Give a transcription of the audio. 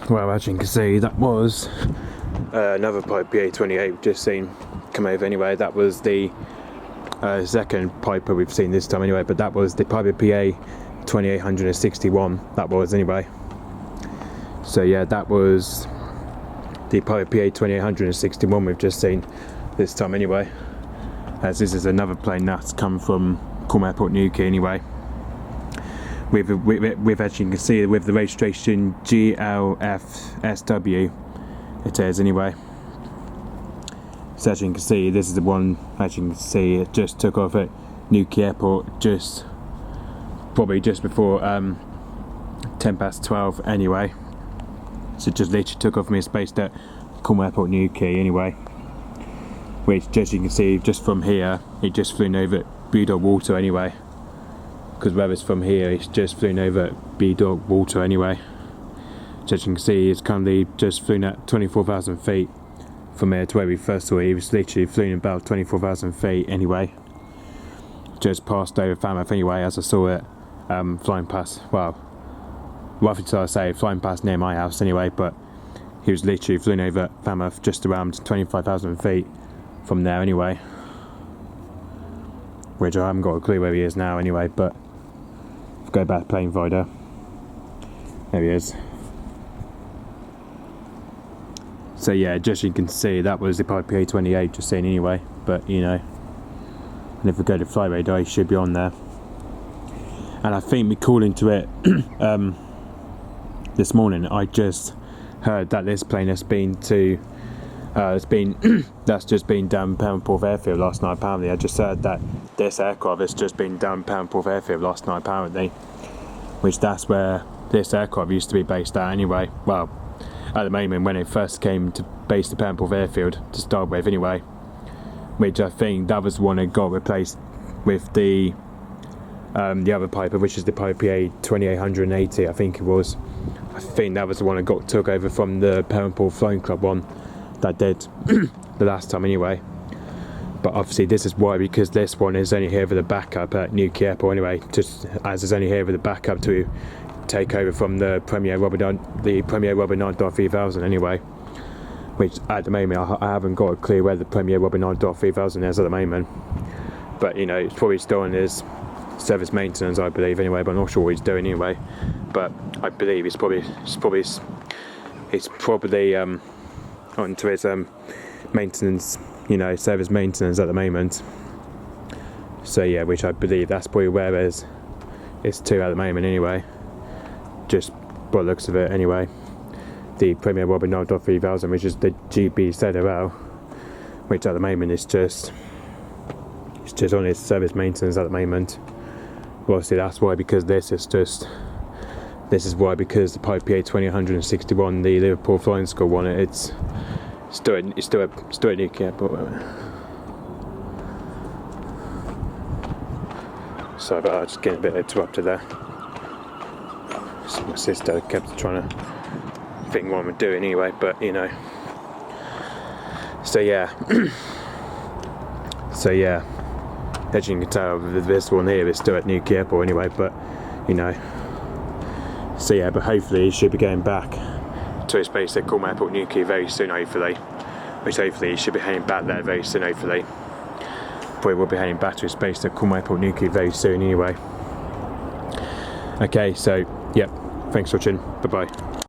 Well, as you can see, that was another pipe PA-28 we've just seen come over anyway. That was the second Piper we've seen this time anyway, but that was the Piper PA-28-161, that was anyway. So yeah, that was the Piper PA-28-161 we've just seen this time anyway, as this is another plane that's come from Cornwall Airport, Newquay anyway. With as you can see, with the registration G-LFSW, it is anyway. So as you can see, this is the one, as you can see, it just took off at Newquay Airport probably just before 12 anyway. So it just literally took off from its base at Cornwall Airport, Newquay anyway. Which, as you can see, just from here, it just flew over Bedog water anyway. Because where it's from here, it's just flown over Bedog water anyway. So as you can see, it's currently just flown at 24,000 feet from here to where we first saw it. It was literally flown about 24,000 feet anyway. Just passed over Falmouth anyway, as I saw it flying past, well, roughly so I say, flying past near my house anyway, but he was literally flown over Falmouth just around 25,000 feet from there anyway. Which I haven't got a clue where he is now anyway, but go back to plane finder. There he is. So yeah, just you can see, that was the Piper PA-28 just seen anyway, but you know, and if we go to fly radar, he should be on there. And I think we called into it this morning. I just heard that this plane has been to that's just been down Perranporth Airfield last night apparently. I just heard that this aircraft has just been down Perranporth Airfield last night apparently, which that's where this aircraft used to be based at anyway. Well, at the moment when it first came to base the Perranporth Airfield to start with anyway, which I think that was the one that got replaced with the other Piper, which is the Piper PA-28-180 I think it was. I think that was the one that took over from the Perranporth Flying Club one that did the last time anyway. But obviously this is why, because this one is only here for the backup at Newquay Airport anyway, just as it's only here for the backup to take over from the Premier Robert 9.3000 anyway, which at the moment I haven't got a clue where the Premier Robert 9.3000 is at the moment, but you know, it's probably still on his service maintenance I believe anyway, but I'm not sure what he's doing anyway. But I believe it's probably onto his maintenance, you know, service maintenance at the moment. So yeah, which I believe that's probably where it's to at the moment anyway, just by the looks of it anyway. The Premier Robert 9.3000, which is the GB ZRL, which at the moment is just on its service maintenance at the moment. Well, obviously that's why, because because the Piper PA-28-161, the Liverpool Flying School one, it's still at Newquay Airport. Sorry about that, just getting a bit interrupted there. So my sister kept trying to think what I'm doing anyway, but you know. So yeah. As you can tell, this one here is still at Newquay Airport anyway, but you know. So yeah, but hopefully he should be going back to his base at Cornwall Airport, Newquay very soon, hopefully. Which hopefully he should be heading back there very soon, hopefully. Probably will be heading back to his base at Cornwall Airport, Newquay very soon anyway. Okay, so, yep, thanks for watching, bye bye.